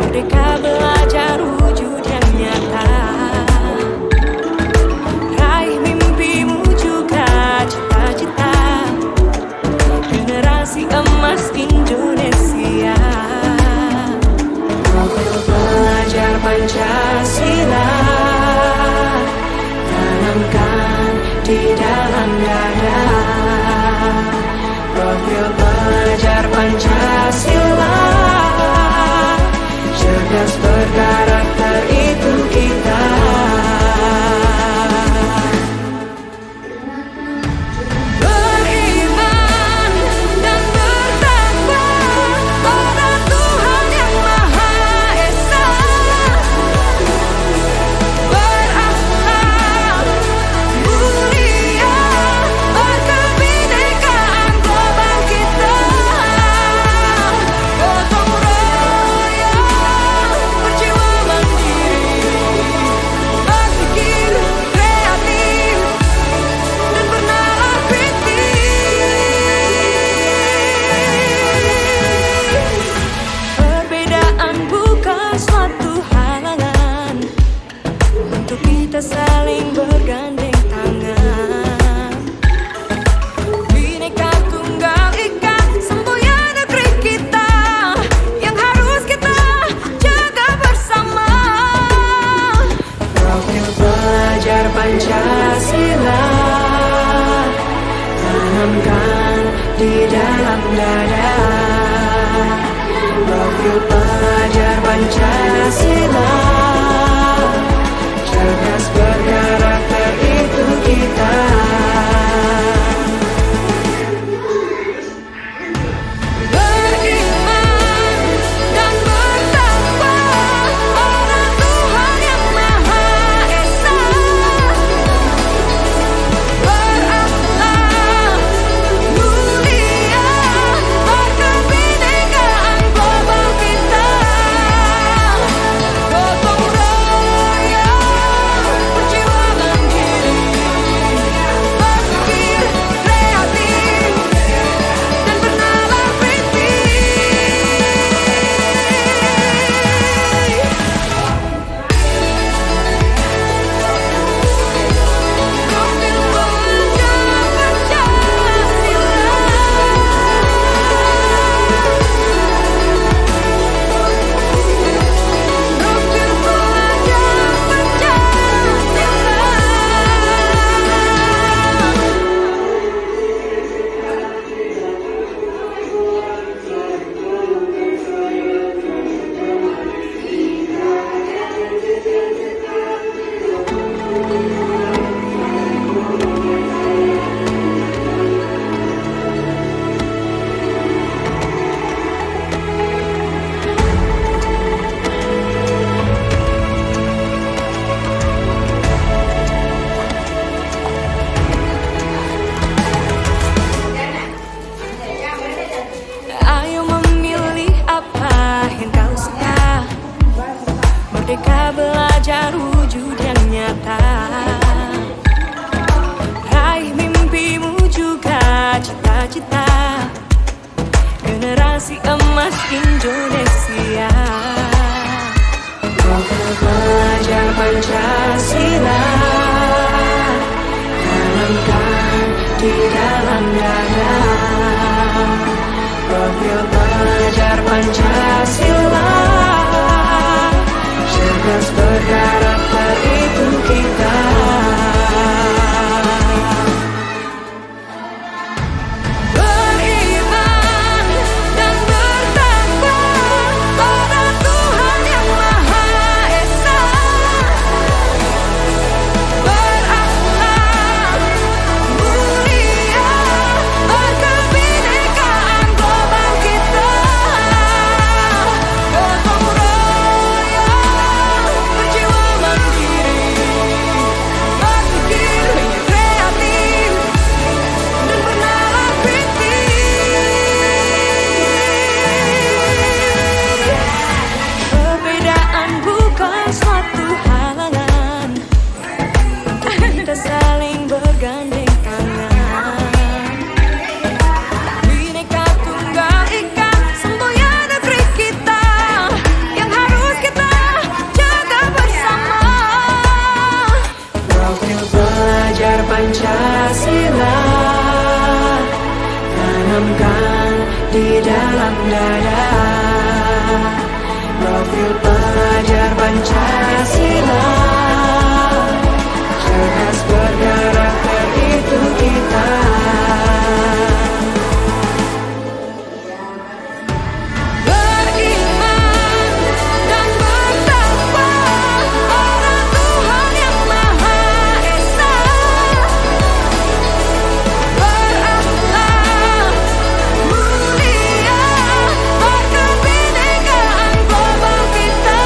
Merdeka belajar wujud yang nyata. Raih mimpimu juga cita-cita. Generasi emas Indonesia. Profil pelajar Pancasila tanamkan di dalam dada. Profil pelajar Pancasila, cerdas berkarakter itu kita. Beriman dan bertakwa pada Tuhan Yang Maha Esa. Berakhlak mulia, berkebinekaan global kita. Gotong royong, berjiwa mandiri, berpikir kreatif dan bernalar kritis. Perbedaan bukan suatu halangan untuk kita saling bergandeng tangan. Bhinneka Tunggal Ika, semboyan negeri kita yang harus kita jaga bersama. Profil pelajar Pancasila tanamkan di dalam dada. Profil pelajar Pancasila, cerdas berkarakter itu kita. Beriman dan bertakwa pada Tuhan Yang Maha Esa. Berakhlak mulia, berkebinekaan global kita. Gotong royong, berjiwa mandiri, berpikir kreatif dan bernalar Ayo memilih apa yang kau suka. Merdeka belajar wujud yang nyata. Raih mimpimu juga cita-cita. Generasi emas Indonesia. Profil pelajar Pancasila tanamkan di dalam dada. Profil pelajar Pancasila, cerdas berkarakter itu kita. Beriman dan bertakwa pada Tuhan Yang Maha Esa. Berakhlak mulia, berkebinekaan global kita. di dalam dada. Profil pelajar Pancasila, cerdas berkarakter itu kita. Beriman dan bertakwa pada Tuhan yang Maha Esa. Berakhlak mulia, berkebinekaan global kita.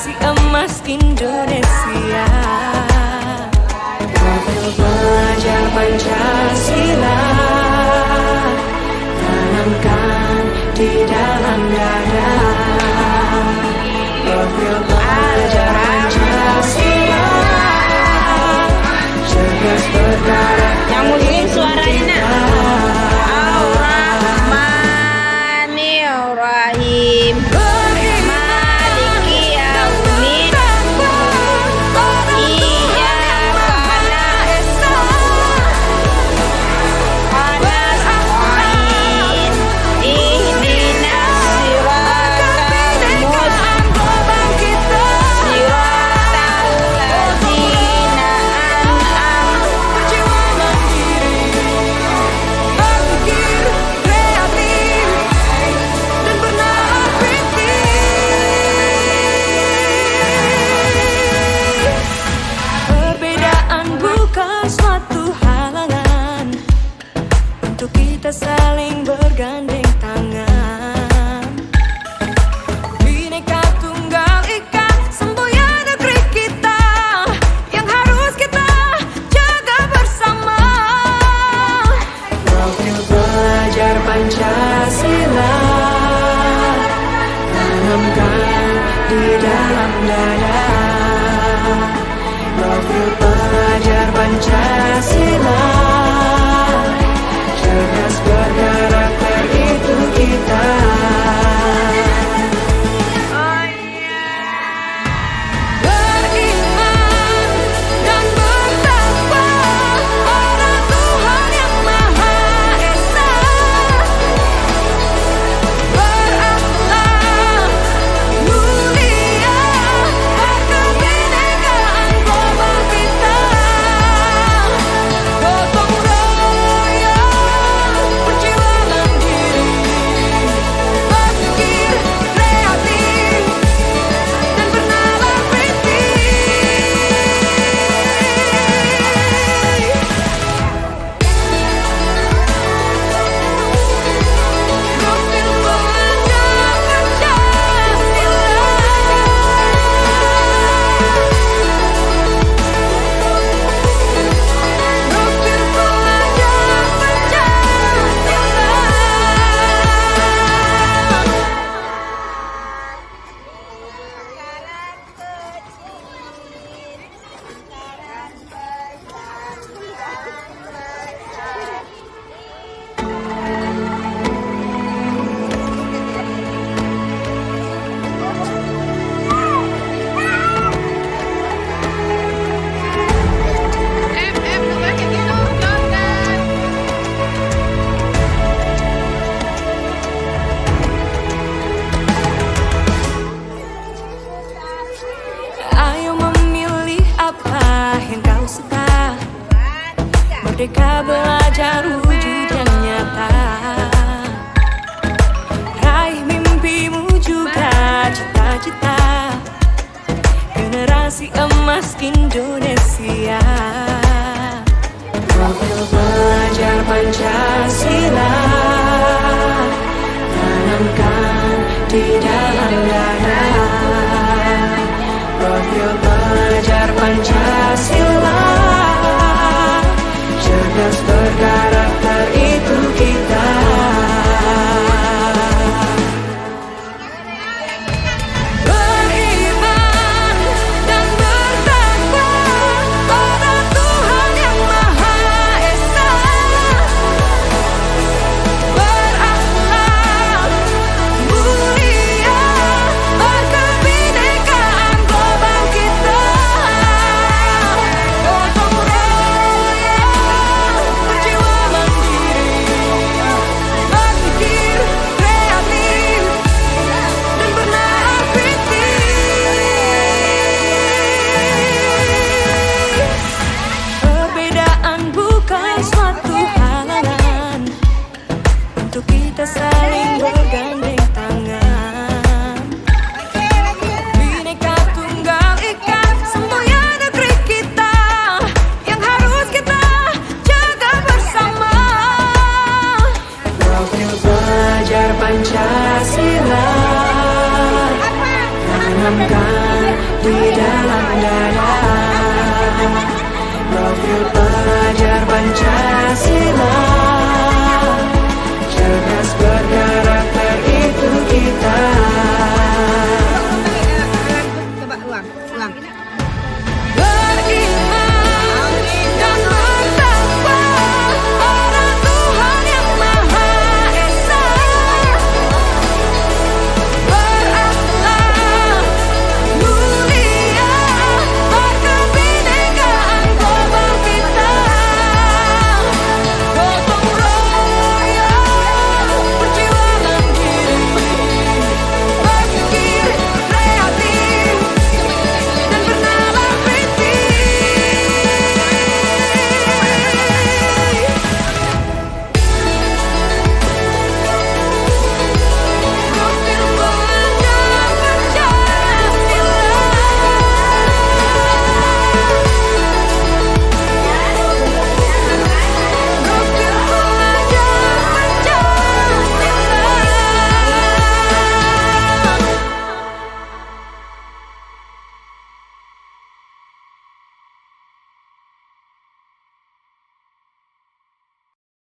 generasi emas Indonesia. Profil pelajar Pancasila tanamkan di dalam dada. Profil pelajar Pancasila cerdas bergerak. Yang muslim suaranya Ar-Rahmanir-Rahim Maliki Yaumiddin Iyyaka nasta'in ihdinas siratal mustaqim siratal ladzina an'amta Berpikir kreatif dan bernalar kritis. Perbedaan bukan suatu halangan untuk kita saling bergandeng tangan. Bhinneka Tunggal Ika, semboyan negeri kita yang harus kita jaga bersama. Profil pelajar Pancasila tanamkan di dalam dada. Profil pelajar Pancasila cerdas berkarakter, itu kita. Beriman dan bertakwa pada Tuhan Yang Maha Esa. Berakhlak mulia, berkebinekaan global kita. Gotong royong, perjuangan diri. Berpikir kreatif dan bernalar Profil pelajar Pancasila. Profil pelajar Ayo memilih apa yang kau suka. Merdeka belajar wujud yang nyata. Raih mimpimu juga cita-cita. Generasi emas Indonesia. Profil pelajar Pancasila tanamkan di dalam dada. Profil pelajar Pancasila cerdas berkarakter, itu kita. Beriman dan bertakwa pada Tuhan Yang Maha Esa. Berakhlak mulia, berkebinekaan global kita. di dalam dada. Profil pelajar Pancasila, cerdas berkarakter itu kita. Coba ulang.